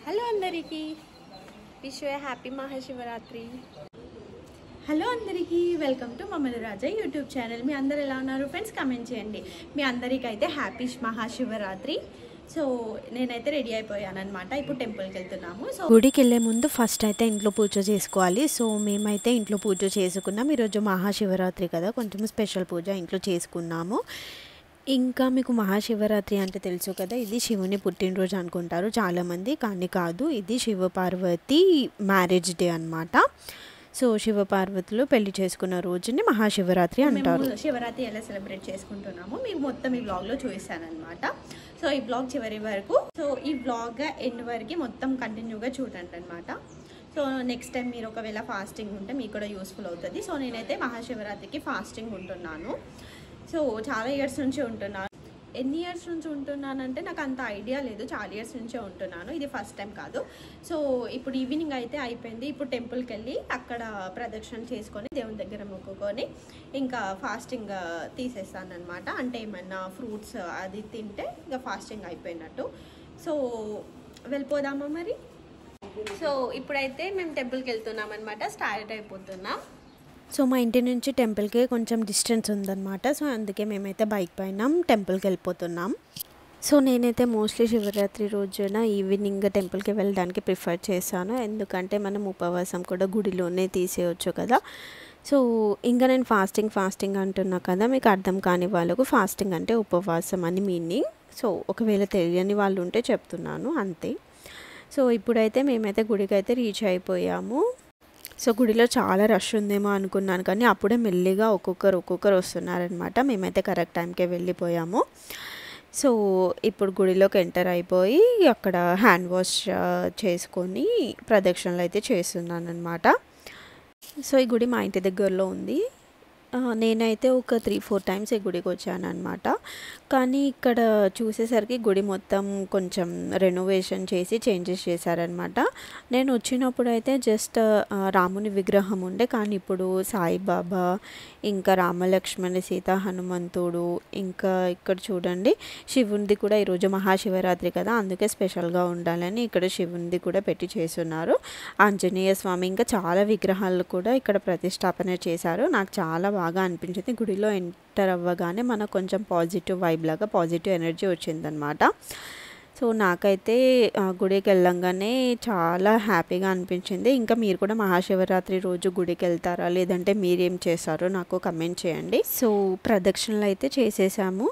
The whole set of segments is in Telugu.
హలో అందరికీ wish you happy Mahashivratri. Hello అందరికీ వెల్కమ్ టు మమ్మల్ని రాజా యూట్యూబ్ ఛానల్. మీ అందరు ఎలా ఉన్నారు ఫ్రెండ్స్? కమెంట్ చేయండి. మీ అందరికైతే హ్యాపీ మహాశివరాత్రి. సో నేనైతే రెడీ అయిపోయాను అనమాట. ఇప్పుడు టెంపుల్కి వెళ్తున్నాము. సో గుడికి వెళ్ళే ముందు ఫస్ట్ అయితే ఇంట్లో పూజ చేసుకోవాలి. సో మేమైతే ఇంట్లో పూజ చేసుకున్నాం. ఈరోజు మహాశివరాత్రి కదా, కొంచెం స్పెషల్ పూజ ఇంట్లో చేసుకున్నాము. ఇంకా మీకు మహాశివరాత్రి అంటే తెలుసు కదా, ఇది శివుని పుట్టినరోజు అనుకుంటారు చాలామంది, కానీ కాదు, ఇది శివపార్వతి మ్యారేజ్ డే అన్నమాట. సో శివపార్వతులు పెళ్లి చేసుకున్న రోజుని మహాశివరాత్రి అంటారు. శివరాత్రి ఎలా సెలబ్రేట్ చేసుకుంటున్నాము మీకు మొత్తం ఈ వ్లాగ్లో చూపిస్తాను అనమాట. సో ఈ వ్లాగ్ చివరి వరకు, సో ఈ వ్లాగ్ ఎండ్ వరకు మొత్తం కంటిన్యూగా చూడండి అనమాట. సో నెక్స్ట్ టైం మీరు ఒకవేళ ఫాస్టింగ్ ఉంటే మీకు కూడా యూస్ఫుల్ అవుతుంది. సో నేనైతే మహాశివరాత్రికి ఫాస్టింగ్ ఉంటున్నాను. సో చాలా ఇయర్స్ నుంచి ఉంటున్నాను. ఎన్ని ఇయర్స్ నుంచి ఉంటున్నానంటే నాకు అంత ఐడియా లేదు. చాలా ఇయర్స్ నుంచే ఉంటున్నాను, ఇది ఫస్ట్ టైం కాదు. సో ఇప్పుడు ఈవినింగ్ అయితే అయిపోయింది. ఇప్పుడు టెంపుల్కి వెళ్ళి అక్కడ ప్రదక్షిణ చేసుకొని దేవుని దగ్గర మొక్కుకొని ఇంకా ఫాస్టింగ్ తీసేస్తాను అనమాట. అంటే ఏమన్నా ఫ్రూట్స్ అది తింటే ఇంకా ఫాస్టింగ్ అయిపోయినట్టు. సో వెళ్ళిపోదామా మరి? సో ఇప్పుడైతే మేము టెంపుల్కి వెళ్తున్నాం అనమాట. స్టార్ట్ అయిపోతున్నాం. సో మా ఇంటి నుంచి టెంపుల్కి కొంచెం డిస్టెన్స్ ఉందన్నమాట. సో అందుకే మేమైతే బైక్ పైన టెంపుల్కి వెళ్ళిపోతున్నాం. సో నేనైతే మోస్ట్లీ శివరాత్రి రోజున ఈవినింగ్ టెంపుల్కి వెళ్ళడానికి ప్రిఫర్ చేశాను. ఎందుకంటే మనం ఉపవాసం కూడా గుడిలోనే తీసేయచ్చు కదా. సో ఇంకా నేను ఫాస్టింగ్ అంటున్నా కదా, మీకు అర్థం కాని వాళ్ళకు ఫాస్టింగ్ అంటే ఉపవాసం అని మీనింగ్. సో ఒకవేళ తెలియని వాళ్ళు ఉంటే చెప్తున్నాను అంతే. సో ఇప్పుడైతే మేమైతే గుడికి అయితే రీచ్ అయిపోయాము. సో గుడిలో చాలా రష్ ఉందేమో అనుకున్నాను, కానీ అప్పుడే మెల్లిగా ఒక్కొక్కరు వస్తున్నారనమాట. మేమైతే కరెక్ట్ టైంకే వెళ్ళిపోయాము. సో ఇప్పుడు గుడిలోకి ఎంటర్ అయిపోయి అక్కడ హ్యాండ్ వాష్ చేసుకొని ప్రదక్షిణలు అయితే చేస్తున్నాను అనమాట. సో ఈ గుడి మా ఇంటి దగ్గరలో ఉంది. నేనైతే ఒక 3-4 టైమ్స్ ఈ గుడికి వచ్చాను అనమాట. కానీ ఇక్కడ చూసేసరికి గుడి మొత్తం కొంచెం రెనోవేషన్ చేసి చేంజెస్ చేశారనమాట. నేను వచ్చినప్పుడు అయితే జస్ట్ రాముని విగ్రహం ఉండే, కానీ ఇప్పుడు సాయిబాబా, ఇంకా రామలక్ష్మణ సీత, హనుమంతుడు, ఇంకా ఇక్కడ చూడండి శివునిది కూడా ఈరోజు మహాశివరాత్రి కదా, అందుకే స్పెషల్గా ఉండాలని ఇక్కడ శివునిది కూడా పెట్టి చేస్తున్నారు. ఆంజనేయ స్వామి, ఇంకా చాలా విగ్రహాలు కూడా ఇక్కడ ప్రతిష్టాపన చేశారు. నాకు చాలా బాగా అనిపించింది. గుడిలో ఎంటర్ అవ్వగానే మనకు కొంచెం పాజిటివ్ వైబ్ లాగా పాజిటివ్ ఎనర్జీ వచ్చిందనమాట. సో నాకైతే గుడికి వెళ్ళంగానే చాలా హ్యాపీగా అనిపించింది. ఇంకా మీరు కూడా మహాశివరాత్రి రోజు గుడికి వెళ్తారా, లేదంటే మీరేం చేస్తారో నాకు కమెంట్ చేయండి. సో ప్రదక్షిణలు అయితే చేసేసాము.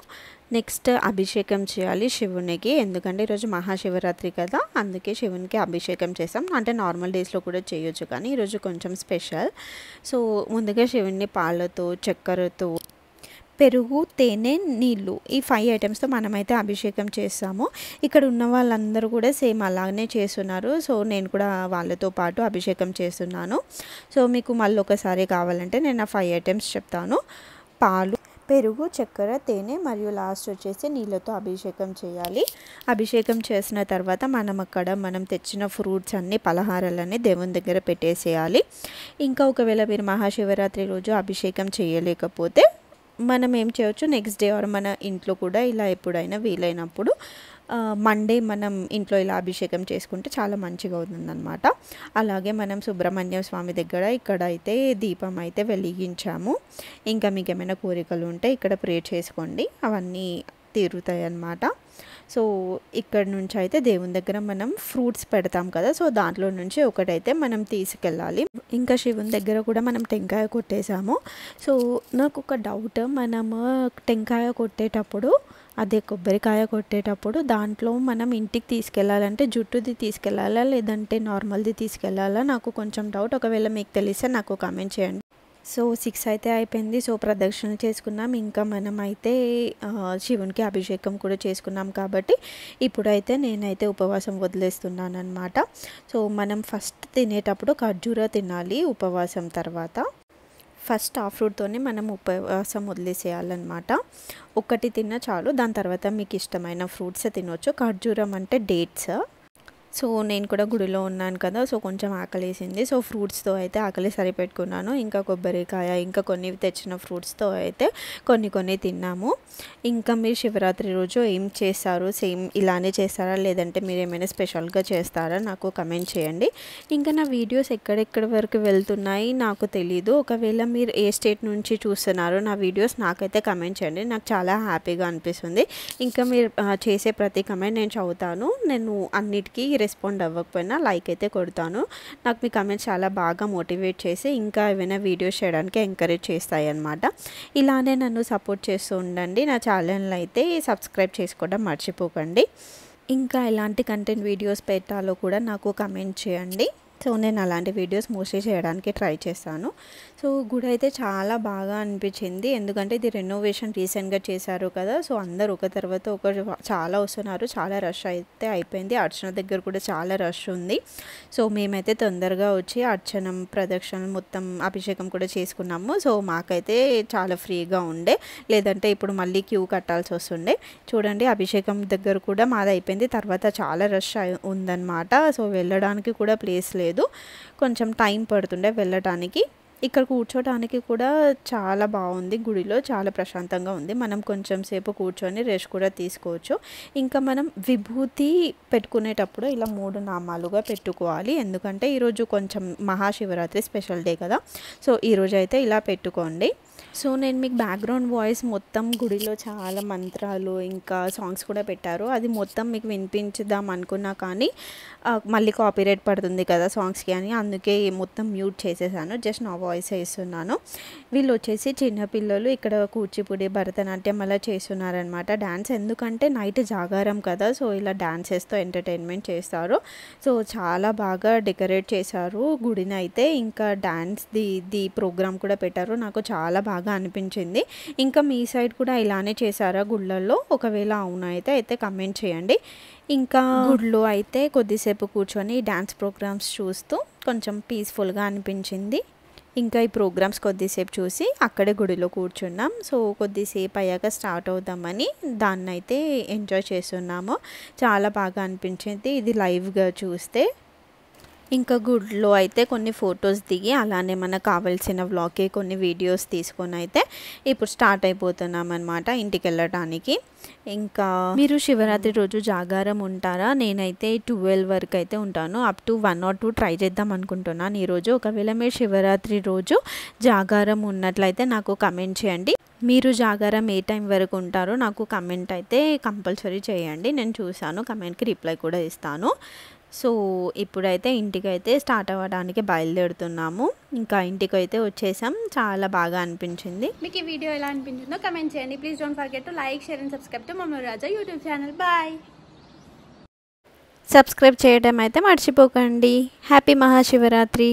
నెక్స్ట్ అభిషేకం చేయాలి శివునికి, ఎందుకంటే ఈరోజు మహాశివరాత్రి కదా, అందుకే శివునికి అభిషేకం చేసాం. అంటే నార్మల్ డేస్లో కూడా చేయొచ్చు, కానీ ఈరోజు కొంచెం స్పెషల్. సో ముందుగా శివుని పాలతో, చక్కెరతో, పెరుగు, తేనె, నీళ్ళు, ఈ 5 ఐటమ్స్తో మనమైతే అభిషేకం చేస్తాము. ఇక్కడ ఉన్న వాళ్ళందరూ కూడా సేమ్ అలాగనే చేస్తున్నారు. సో నేను కూడా వాళ్ళతో పాటు అభిషేకం చేస్తున్నాను. సో మీకు మళ్ళీ ఒకసారి కావాలంటే నేను ఆ 5 ఐటమ్స్ చెప్తాను. పాలు, పెరుగు, చక్కెర, తేనె మరియు లాస్ట్ వచ్చేసి నీళ్ళతో అభిషేకం చేయాలి. అభిషేకం చేసిన తర్వాత మనం తెచ్చిన ఫ్రూట్స్ అన్నీ, పలహారాలన్నీ దేవుని దగ్గర పెట్టేసేయాలి. ఇంకా ఒకవేళ మీరు మహాశివరాత్రి రోజు అభిషేకం చేయలేకపోతే మనం ఏం చేయొచ్చు, నెక్స్ట్ డే ఆర్ మన ఇంట్లో కూడా ఇలా ఎప్పుడైనా వీలైనప్పుడు మండే మనం ఇంట్లో ఇలా అభిషేకం చేసుకుంటే చాలా మంచిగా అవుతుందన్నమాట. అలాగే మనం సుబ్రహ్మణ్య స్వామి దగ్గర ఇక్కడైతే దీపం అయితే వెలిగించాము. ఇంకా మీకు ఏమైనా కోరికలు ఉంటే ఇక్కడ ప్రే చేసుకోండి, అవన్నీ తీరుతాయి అన్నమాట. సో ఇక్కడ నుంచి అయితే దేవుని దగ్గర మనం ఫ్రూట్స్ పెడతాం కదా, సో దాంట్లో నుంచి ఒకటైతే మనం తీసుకెళ్ళాలి. ఇంకా శివుని దగ్గర కూడా మనం టెంకాయ కొట్టేసాము. సో నాకు ఒక డౌట్, మనము టెంకాయ కొట్టేటప్పుడు, అదే కొబ్బరికాయ కొట్టేటప్పుడు దాంట్లో మనం ఇంటికి తీసుకెళ్ళాలంటే జుట్టుది తీసుకెళ్ళాలా, లేదంటే నార్మల్ది తీసుకెళ్ళాలా? నాకు కొంచెం డౌట్. ఒకవేళ మీకు తెలిస్తే నాకు కామెంట్ చేయండి. సో 6 అయితే అయిపోయింది. సో ప్రదక్షిణ చేసుకున్నాం. ఇంకా మనమైతే శివునికి అభిషేకం కూడా చేసుకున్నాం కాబట్టి ఇప్పుడైతే నేనైతే ఉపవాసం వదిలేస్తున్నాను అనమాట. సో మనం ఫస్ట్ తినేటప్పుడు ఖర్జూర తినాలి ఉపవాసం తర్వాత. ఫస్ట్ ఆ ఫ్రూట్తోనే మనం ఉపవాసం వదిలేసేయాలన్నమాట. ఒకటి తిన్నా చాలు, దాని తర్వాత మీకు ఇష్టమైన ఫ్రూట్స్ తినవచ్చు. ఖర్జూరం అంటే డేట్స్. సో నేను కూడా గుడిలో ఉన్నాను కదా, సో కొంచెం ఆకలేసింది. సో ఫ్రూట్స్తో అయితే ఆకలి సరిపెట్టుకున్నాను. ఇంకా కొబ్బరికాయ, ఇంకా కొన్ని తెచ్చిన ఫ్రూట్స్తో అయితే కొన్ని తిన్నాము. ఇంకా మీరు శివరాత్రి రోజు ఏం చేస్తారు? సేమ్ ఇలానే చేస్తారా, లేదంటే మీరు ఏమైనా స్పెషల్గా చేస్తారా? నాకు కమెంట్ చేయండి. ఇంకా నా వీడియోస్ ఎక్కడెక్కడి వరకు వెళ్తున్నాయి నాకు తెలీదు. ఒకవేళ మీరు ఏ స్టేట్ నుంచి చూస్తున్నారో నా వీడియోస్ నాకైతే కమెంట్ చేయండి. నాకు చాలా హ్యాపీగా అనిపిస్తుంది. ఇంకా మీరు చేసే ప్రతి కమెంట్ నేను చదువుతాను. నేను అన్నిటికీ రెస్పాండ్ అవ్వకపోయినా లైక్ అయితే కొడతాను. నాకు మీ కమెంట్స్ చాలా బాగా మోటివేట్ చేసి ఇంకా ఏమైనా వీడియోస్ చేయడానికి ఎంకరేజ్ చేస్తాయి అన్నమాట. ఇలానే నన్ను సపోర్ట్ చేస్తూ ఉండండి. నా ఛానల్ అయితే సబ్స్క్రైబ్ చేసుకోవడం మర్చిపోకండి. ఇంకా ఎలాంటి కంటెంట్ వీడియోస్ పెట్టాలో కూడా నాకు కమెంట్ చేయండి. సో నేను అలాంటి వీడియోస్ మోస్ట్లీ చేయడానికి ట్రై చేస్తాను. సో గుడి అయితే చాలా బాగా అనిపించింది, ఎందుకంటే ఇది రెనోవేషన్ రీసెంట్గా చేశారు కదా. సో అందరు ఒక తర్వాత ఒకరు చాలా వస్తున్నారు. చాలా రష్ అయితే అయిపోయింది. అర్చన దగ్గర కూడా చాలా రష్ ఉంది. సో మేమైతే తొందరగా వచ్చి అర్చనం, ప్రదక్షిణ, మొత్తం అభిషేకం కూడా చేసుకున్నాము. సో మాకైతే చాలా ఫ్రీగా ఉండే, లేదంటే ఇప్పుడు మళ్ళీ క్యూ కట్టాల్సి వస్తుండే. చూడండి, అభిషేకం దగ్గర కూడా మాది అయిపోయింది. తర్వాత చాలా రష్ ఉందన్నమాట. సో వెళ్ళడానికి కూడా ప్లేస్ లేదు, కొంచెం టైం పడుతుండే వెళ్ళటానికి. ఇక్కడ కూర్చోడానికి కూడా చాలా బాగుంది. గుడిలో చాలా ప్రశాంతంగా ఉంది. మనం కొంచెం సేపు కూర్చొని రెస్ట్ కూడా తీసుకోవచ్చు. ఇంకా మనం విభూతి పెట్టుకునేటప్పుడు ఇలా 3 నామాలుగా పెట్టుకోవాలి, ఎందుకంటే ఈరోజు కొంచెం మహాశివరాత్రి స్పెషల్ డే కదా. సో ఈరోజు అయితే ఇలా పెట్టుకోండి. సో నేను మీకు బ్యాక్గ్రౌండ్ వాయిస్ మొత్తం గుడిలో చాలా మంత్రాలు ఇంకా సాంగ్స్ కూడా పెట్టారు, అది మొత్తం మీకు వినిపించుదాం అనుకున్నా కానీ మళ్ళీ కాపీరైట్ పడుతుంది కదా సాంగ్స్కి అని, అందుకే మొత్తం మ్యూట్ చేసేసాను. జస్ట్ నా వాయిస్ వేస్తున్నాను. వీళ్ళు వచ్చేసి చిన్నపిల్లలు ఇక్కడ కూచిపూడి, భరతనాట్యం అలా చేస్తున్నారనమాట, డ్యాన్స్. ఎందుకంటే నైట్ జాగారం కదా, సో ఇలా డాన్సెస్తో ఎంటర్టైన్మెంట్ చేస్తారు. సో చాలా బాగా డెకరేట్ చేశారు గుడిని అయితే. ఇంకా డ్యాన్స్ది ప్రోగ్రామ్ కూడా పెట్టారు, నాకు చాలా బాగా అనిపించింది. ఇంకా మీ సైడ్ కూడా ఇలానే చేశారా గుళ్ళల్లో? ఒకవేళ అవునైతే కమెంట్ చేయండి. ఇంకా గుడిలో అయితే కొద్దిసేపు కూర్చొని డ్యాన్స్ ప్రోగ్రామ్స్ చూస్తూ కొంచెం పీస్ఫుల్గా అనిపించింది. ఇంకా ఈ ప్రోగ్రామ్స్ కొద్దిసేపు చూసి అక్కడే గుడిలో కూర్చున్నాం. సో కొద్దిసేపు అయ్యాక స్టార్ట్ అవుదామని దాన్ని అయితే ఎంజాయ్ చేస్తున్నాము. చాలా బాగా అనిపించింది ఇది లైవ్గా చూస్తే. ఇంకా గుడిలో అయితే కొన్ని ఫొటోస్ దిగి అలానే మనకు కావాల్సిన వ్లాగ్కి కొన్ని వీడియోస్ తీసుకొని అయితే ఇప్పుడు స్టార్ట్ అయిపోతున్నాం అనమాట ఇంటికి వెళ్ళటానికి. ఇంకా మీరు శివరాత్రి రోజు జాగారం ఉంటారా? నేనైతే 12 వరకు అయితే ఉంటాను. అప్ టు 1 or 2 ట్రై చేద్దాం అనుకుంటున్నాను ఈరోజు. ఒకవేళ మీరు శివరాత్రి రోజు జాగారం ఉన్నట్లయితే నాకు కమెంట్ చేయండి. మీరు జాగారం ఏ టైం వరకు ఉంటారో నాకు కమెంట్ అయితే కంపల్సరీ చేయండి. నేను చూసాను, కమెంట్కి రిప్లై కూడా ఇస్తాను. సో ఇప్పుడైతే ఇంటికైతే స్టార్ట్ అవ్వడానికి బయలుదేరుతున్నాము. ఇంకా ఇంటికైతే వచ్చేసాం. చాలా బాగా అనిపించింది. మీకు ఈ వీడియో ఎలా అనిపించిందో కమెంట్ చేయండి. Please don't forget to like, share and subscribe to mummy Raja YouTube channel. Bye. Subscribe చేయడం అయితే మర్చిపోకండి. హ్యాపీ మహాశివరాత్రి.